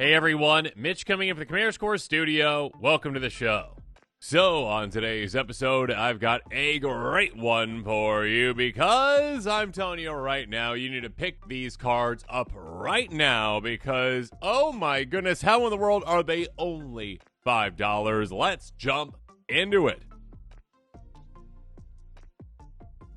Hey everyone, Mitch coming in from the Commander Score Studio. Welcome to the show. So, on today's episode, I've got a great one for you because I'm telling you right now, you need to pick these cards up right now because, oh my goodness, how in the world are they only $5? Let's jump into it.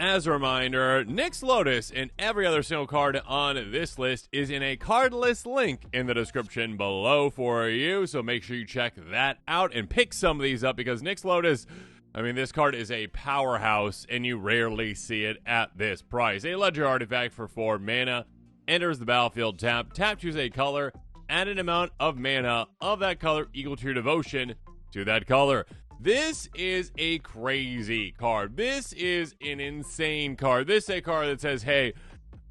As a reminder, Nyx Lotus and every other single card on this list is in a card list link in the description below for you, so make sure you check that out and pick some of these up because Nyx Lotus, this card is a powerhouse and you rarely see it at this price. A legendary artifact for 4 mana, enters the battlefield tap, choose a color, add an amount of mana of that color equal to your devotion to that color. This is a crazy card. This is an insane card. This is a card that says, hey,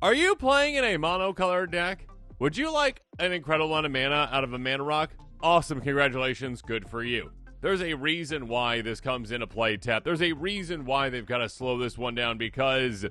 are you playing in a monocolored deck? Would you like an incredible amount of mana out of a mana rock? Awesome, congratulations, good for you. There's a reason why this comes into play, Tap. There's a reason why they've got to slow this one down because,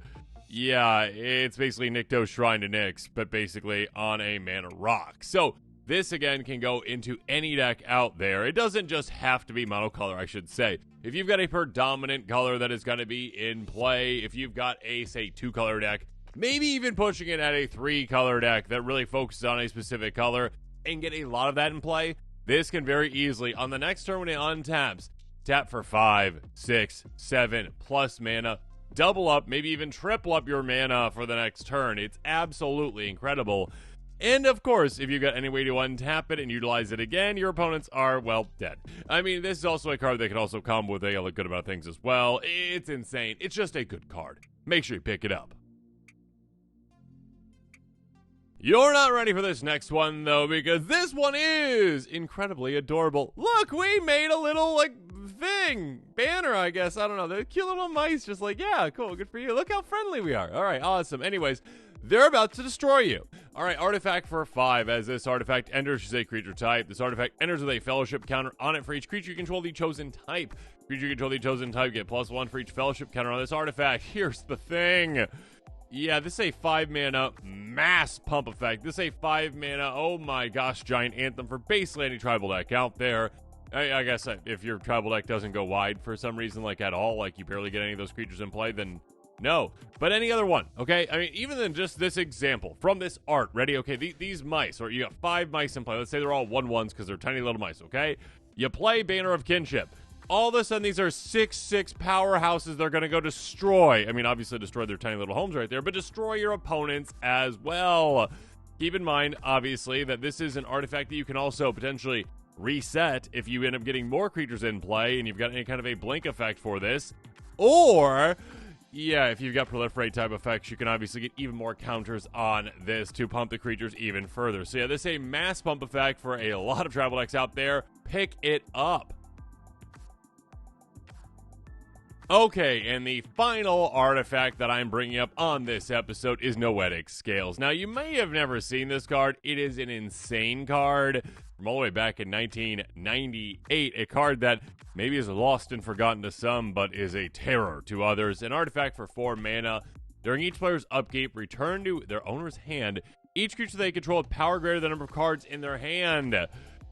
yeah, it's basically Nikto's Shrine to Nyx, but basically on a mana rock. So, this, again, can go into any deck out there. It doesn't just have to be monocolor, I should say. If you've got a predominant color that is going to be in play, if you've got a, say, 2-color deck, maybe even pushing it at a 3-color deck that really focuses on a specific color and get a lot of that in play, this can very easily, on the next turn when it untaps, tap for 5, 6, 7 plus mana, double up, maybe even triple up your mana for the next turn. It's absolutely incredible. And, of course, if you've got any way to untap it and utilize it again, your opponents are, well, dead. This is also a card that can also come with a good amount of things as well. It's insane. It's just a good card. Make sure you pick it up. You're not ready for this next one, though, because this one is incredibly adorable. Look, we made a little, banner, I guess. I don't know. They're cute little mice, just yeah, cool, good for you. Look how friendly we are. All right, awesome. Anyways, they're about to destroy you. All right, artifact for 5. As this artifact enters, she's a creature type. This artifact enters with a fellowship counter on it for each creature you control the chosen type. Creature you control the chosen type get +1 for each fellowship counter on this artifact. Here's the thing. Yeah, this is a 5-mana mass pump effect. This is a 5-mana, oh my gosh, giant anthem for basically any tribal deck out there. I guess if your tribal deck doesn't go wide for some reason, at all, you barely get any of those creatures in play, then no. But any other one, okay? Even than just this example from this art, ready? Okay, these mice, or you got 5 mice in play. Let's say they're all 1/1s because they're tiny little mice, okay? You play Banner of Kinship. All of a sudden, these are 6/6 powerhouses they're going to go destroy. Obviously destroy their tiny little homes right there, but destroy your opponents as well. Keep in mind, obviously, that this is an artifact that you can also potentially reset if you end up getting more creatures in play and you've got any kind of a blink effect for this. Or, yeah, if you've got proliferate type effects, you can obviously get even more counters on this to pump the creatures even further. So yeah, this is a mass pump effect for a lot of tribal decks out there. Pick it up. Okay, and the final artifact that I'm bringing up on this episode is Noetic Scales. Now, you may have never seen this card. It is an insane card from all the way back in 1998, a card that maybe is lost and forgotten to some, but is a terror to others. An artifact for 4 mana. During each player's upkeep, return to their owner's hand each creature they control with power greater than the number of cards in their hand.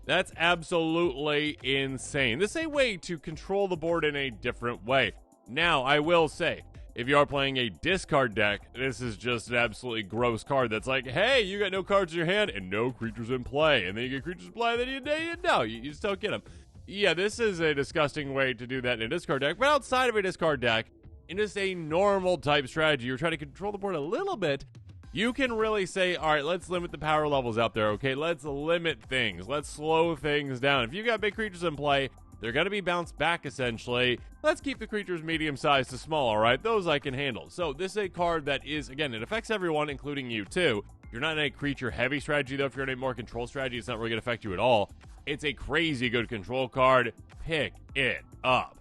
That's absolutely insane. This is a way to control the board in a different way. Now, I will say, if you are playing a discard deck, this is just an absolutely gross card that's hey, you got no cards in your hand and no creatures in play. And then you get creatures in play, then you just don't get them. Yeah, this is a disgusting way to do that in a discard deck. But outside of a discard deck, in just a normal type strategy, you're trying to control the board a little bit, you can really say, all right, let's limit the power levels out there, okay? Let's limit things. Let's slow things down. If you've got big creatures in play, they're going to be bounced back, essentially. Let's keep the creatures medium-sized to small, all right? Those I can handle. So this is a card that is, again, it affects everyone, including you, too. You're not in a creature-heavy strategy, though. If you're in a more control strategy, it's not really going to affect you at all. It's a crazy good control card. Pick it up.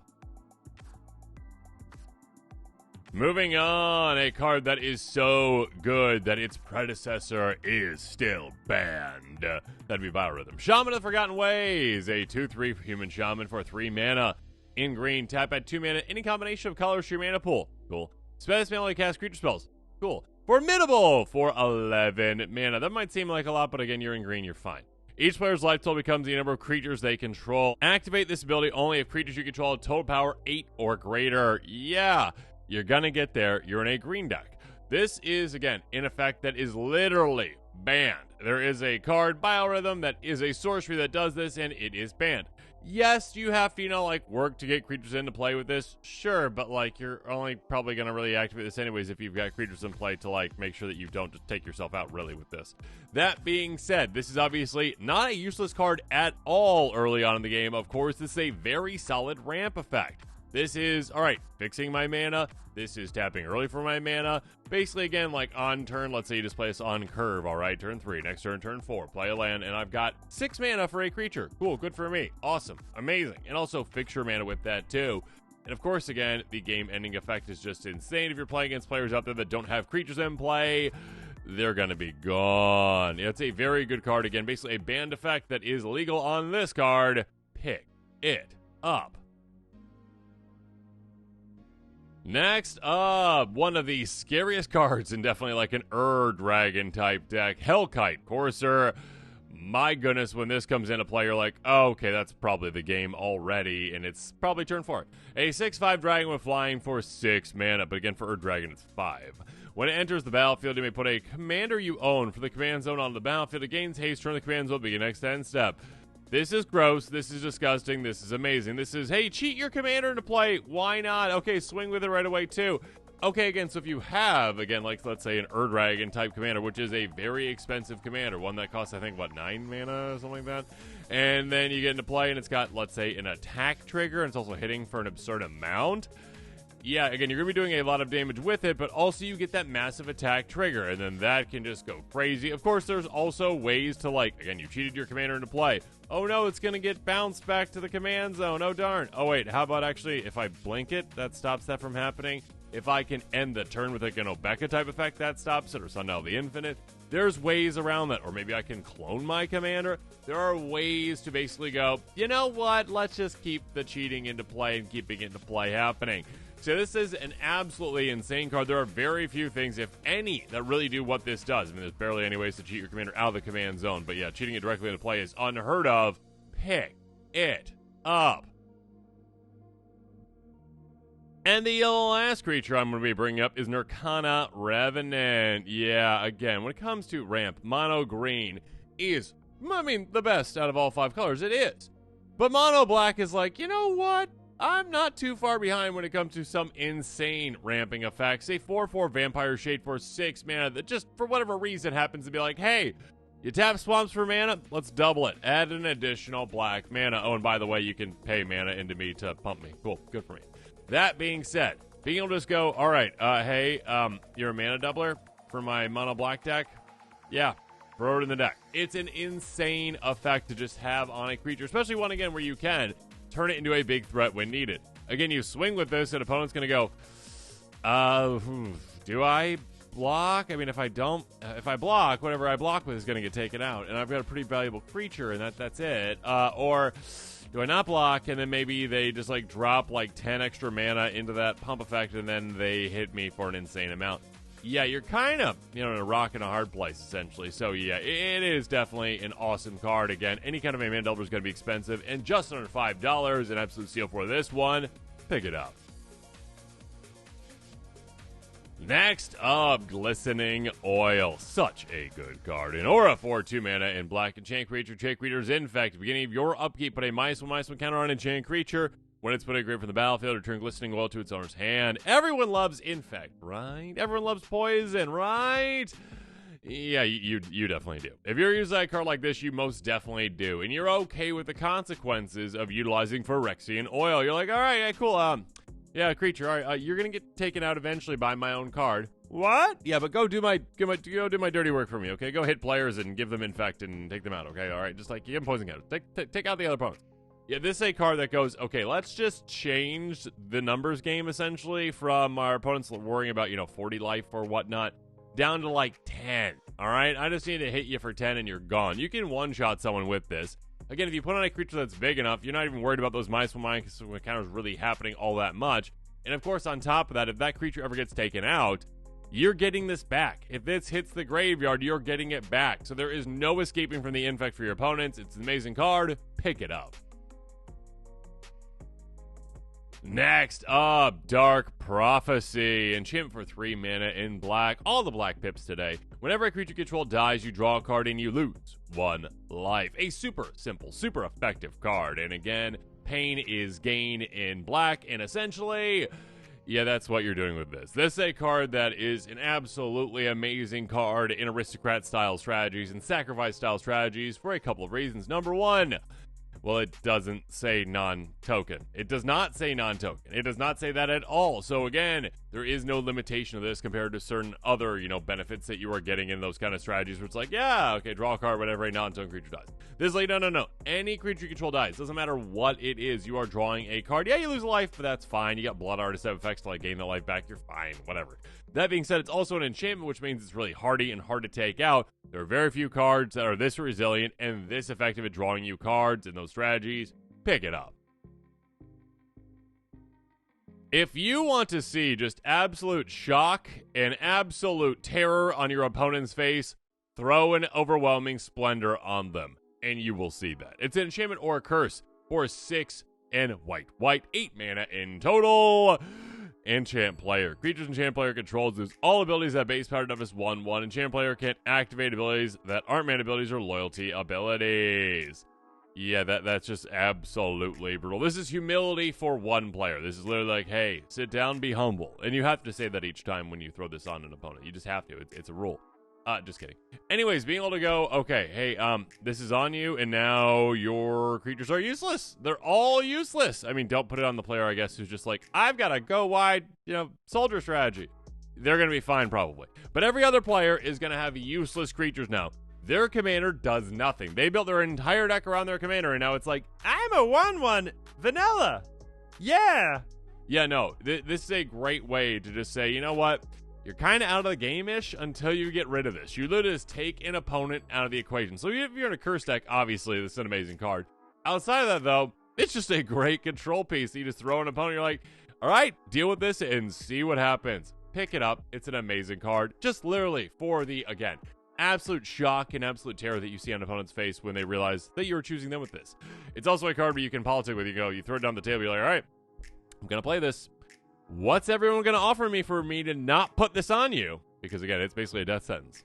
Moving on, a card that is so good that its predecessor is still banned. That'd be Biorhythm. Shaman of the Forgotten Ways, a 2/3 human shaman for 3 mana. In green, tap at 2 mana, any combination of colors to your mana pool. Cool. Spend this mana to cast creature spells. Cool. Formidable for 11 mana. That might seem like a lot, but again, you're in green, you're fine. Each player's life total becomes the number of creatures they control. Activate this ability only if creatures you control have total power 8 or greater. Yeah, you're gonna get there. You're in a green deck. This is, again, an effect that is literally banned. There is a card, Biorhythm, that is a sorcery that does this, and it is banned. Yes, you have to, like, work to get creatures into play with this. Sure, but, like, you're only probably going to really activate this anyways if you've got creatures in play to, like, make sure that you don't just take yourself out, really, with this. That being said, this is obviously not a useless card at all early on in the game. Of course, this is a very solid ramp effect. This is, all right, fixing my mana. This is tapping early for my mana. Basically, again, like on turn, let's say you just play this on curve, all right, turn 3, next turn 4, play a land, and I've got 6 mana for a creature. Cool, good for me. Awesome, amazing. And also fix your mana with that too. And of course, again, the game-ending effect is just insane. If you're playing against players out there that don't have creatures in play, they're going to be gone. It's a very good card. Again, basically a banned effect that is legal on this card. Pick it up. Next up, one of the scariest cards in definitely like an Dragon type deck, Hellkite Courser. My goodness, when this comes into play, you're like, oh, okay, that's probably the game already, and it's probably turn 4. A 6/5 dragon with flying for 6 mana, but again, for Dragon, it's 5. When it enters the battlefield, you may put a commander you own for the command zone on the battlefield. It gains haste, turn the command zone, begin next end step. This is gross. This is disgusting. This is amazing. This is, hey, cheat your commander into play. Why not? Okay, swing with it right away, too. Okay, again, so if you have, again, like, let's say an Dragon type commander, which is a very expensive commander, one that costs, I think, what, 9 mana or something like that? And then you get into play, and it's got, let's say, an attack trigger, and it's also hitting for an absurd amount. Yeah, again, you're going to be doing a lot of damage with it, but also you get that massive attack trigger, and then that can just go crazy. Of course, there's also ways to, like, again, you cheated your commander into play. Oh, no, it's going to get bounced back to the command zone. Oh, darn. Oh, wait, how about actually, if I blink it, that stops that from happening? If I can end the turn with like an Obeka type effect, that stops it, or Sundial the Infinite. There's ways around that, or maybe I can clone my commander. There are ways to basically go, you know what, let's just keep the cheating into play and keeping it into play happening. So this is an absolutely insane card. There are very few things, if any, that really do what this does. I mean, there's barely any ways to cheat your commander out of the command zone, but yeah, cheating it directly into play is unheard of. Pick it up. And the last creature I'm going to be bringing up is Nirkana Revenant. Yeah, again, when it comes to ramp, mono green is, I mean, the best out of all 5 colors. It is. But mono black is like, you know what? I'm not too far behind when it comes to some insane ramping effects. A 4/4 Vampire Shade for 6 mana that just, for whatever reason, happens to be like, hey, you tap swamps for mana? Let's double it. Add an additional black mana. Oh, and by the way, you can pay mana into me to pump me. Cool. Good for me. That being said, being able to just go, all right, hey, you're a mana doubler for my mono black deck? Yeah, throw it in the deck. It's an insane effect to just have on a creature, especially one, again, where you can turn it into a big threat when needed. Again, you swing with this, and opponent's going to go, do I block? I mean, if I block, whatever I block with is going to get taken out, and I've got a pretty valuable creature, and that's it. Or do I not block, and then maybe they just, like, drop, like, 10 extra mana into that pump effect, and then they hit me for an insane amount. Yeah, you're kind of, in a rock and a hard place, essentially. So, yeah, it is definitely an awesome card. Again, any kind of a mana doubler is going to be expensive, and just under $5, an absolute steal for this one. Pick it up. Next up, Glistening Oil. Such a good card. An aura for 2 mana in black. Enchant creature. Enchant creature's infect. At the beginning of your upkeep, put a -1/-1 counter on enchant creature. When it's put a grave from the battlefield, return Glistening Oil to its owner's hand. Everyone loves infect, right? Everyone loves poison, right? Yeah, you definitely do. If you're using a card like this, you most definitely do. And you're okay with the consequences of utilizing Phyrexian Oil. You're like, all right, yeah, cool, yeah, creature, all right, you're going to get taken out eventually by my own card. What? Yeah, but go do my dirty work for me, okay? Go hit players and give them infect and take them out, okay? All right, just like, give them poison counters. Take out the other opponents. Yeah, this is a card that goes, okay, let's just change the numbers game, essentially, from our opponents worrying about, 40 life or whatnot, down to, like, 10, all right? I just need to hit you for 10 and you're gone. You can one-shot someone with this. Again, if you put on a creature that's big enough, you're not even worried about those -1/- counters really happening all that much. And, of course, on top of that, if that creature ever gets taken out, you're getting this back. If this hits the graveyard, you're getting it back. So there is no escaping from the infect for your opponents. It's an amazing card. Pick it up. Next up, Dark Prophecy. Enchantment for 3 mana in black. All the black pips today. Whenever a creature you control dies, you draw a card and you lose 1 life. A super simple, super effective card. And again, pain is gain in black. And essentially, yeah, that's what you're doing with this. This is a card that is an absolutely amazing card in Aristocrat-style strategies and Sacrifice-style strategies for a couple of reasons. Number one, well, it doesn't say non-token. It does not say non-token. It does not say that at all. So again, there is no limitation of this compared to certain other, benefits that you are getting in those kind of strategies where it's like, yeah, okay, draw a card whenever a non-token creature dies. This is like, no. Any creature you control dies. Doesn't matter what it is. You are drawing a card. Yeah, you lose a life, but that's fine. You got Blood Artist effects to gain the life back. You're fine. Whatever. That being said, it's also an enchantment, which means it's really hardy and hard to take out. There are very few cards that are this resilient and this effective at drawing you cards in those strategies. Pick it up. If you want to see just absolute shock and absolute terror on your opponent's face, throw an Overwhelming Splendor on them, and you will see that. It's an enchantment or a curse for 6 and white. 8 mana in total. Enchant player. Creatures enchant player controls lose all abilities that base power toughness 1/1. Enchant player can't activate abilities that aren't mana abilities or loyalty abilities. Yeah, that's just absolutely brutal. This is humility for one player. This is literally like, hey, sit down, be humble. And you have to say that each time when you throw this on an opponent. You just have to. It's a rule. Just kidding. Anyways, being able to go, okay, hey, this is on you, and now your creatures are useless. They're all useless. I mean, don't put it on the player, I guess, who's just like, I've got a go wide, soldier strategy. They're going to be fine, probably. But every other player is going to have useless creatures now. Their commander does nothing. They built their entire deck around their commander, and now it's like, I'm a 1/1 vanilla. Yeah. Yeah, no, this is a great way to just say, you know what? You're kind of out of the game-ish until you get rid of this. You literally just take an opponent out of the equation. So if you're in a curse deck, obviously, this is an amazing card. Outside of that, though, it's just a great control piece. You just throw an opponent, you're like, all right, deal with this and see what happens. Pick it up. It's an amazing card. Just literally for the, again, absolute shock and absolute terror that you see on an opponent's face when they realize that you're choosing them with this. It's also a card where you can politic with. You throw it down the table, you're like, all right, I'm going to play this. What's everyone going to offer me for me to not put this on you? Because, again, it's basically a death sentence.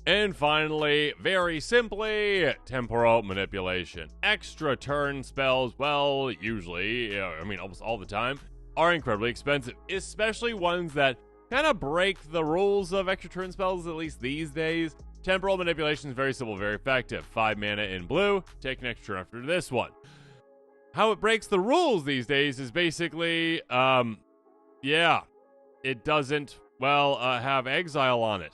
And finally, very simply, temporal manipulation. Extra turn spells, well, usually, almost all the time, are incredibly expensive. Especially ones that kind of break the rules of extra turn spells, at least these days. Temporal manipulation is very simple, very effective. 5 mana in blue, take an extra turn after this one. How it breaks the rules these days is basically, it doesn't, have exile on it.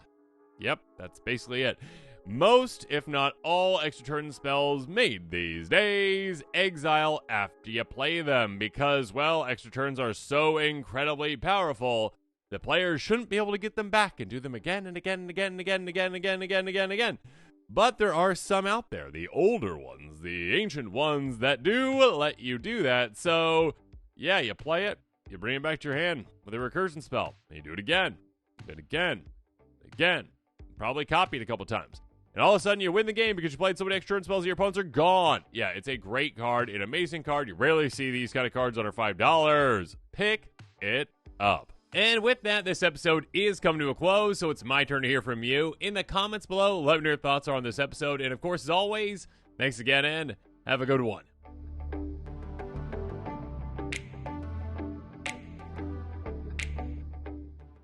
Yep, that's basically it. Most, if not all, extra turn spells made these days exile after you play them because, extra turns are so incredibly powerful that players shouldn't be able to get them back and do them again and again and again and again and again and again and again and again and again. But there are some out there, the older ones, the ancient ones that do let you do that. So, yeah, you play it, you bring it back to your hand with a recursion spell, and you do it again, again, probably copied a couple times. And all of a sudden, you win the game because you played so many extra turn spells, your opponents are gone. Yeah, it's a great card, an amazing card. You rarely see these kind of cards under $5. Pick it up. And with that, this episode is coming to a close, so it's my turn to hear from you. In the comments below, let me know your thoughts are on this episode. And of course, as always, thanks again, and have a good one.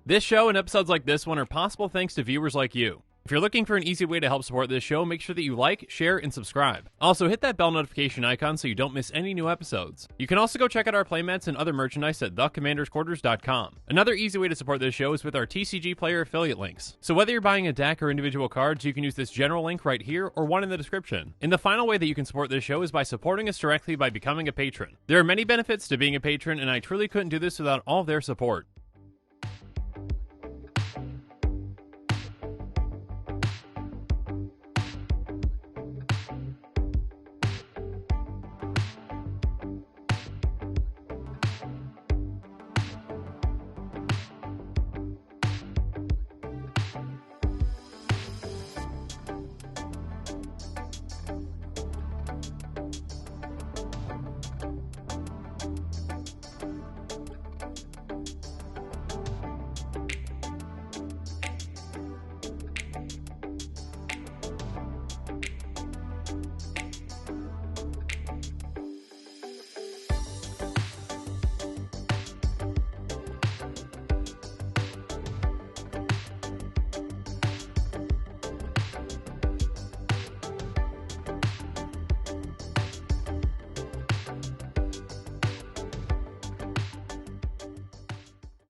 This show and episodes like this one are possible thanks to viewers like you. If you're looking for an easy way to help support this show, make sure that you like, share, and subscribe. Also, hit that bell notification icon so you don't miss any new episodes. You can also go check out our playmats and other merchandise at thecommandersquarters.com. Another easy way to support this show is with our TCG player affiliate links. So whether you're buying a deck or individual cards, you can use this general link right here or one in the description. And the final way that you can support this show is by supporting us directly by becoming a patron. There are many benefits to being a patron, and I truly couldn't do this without all of their support.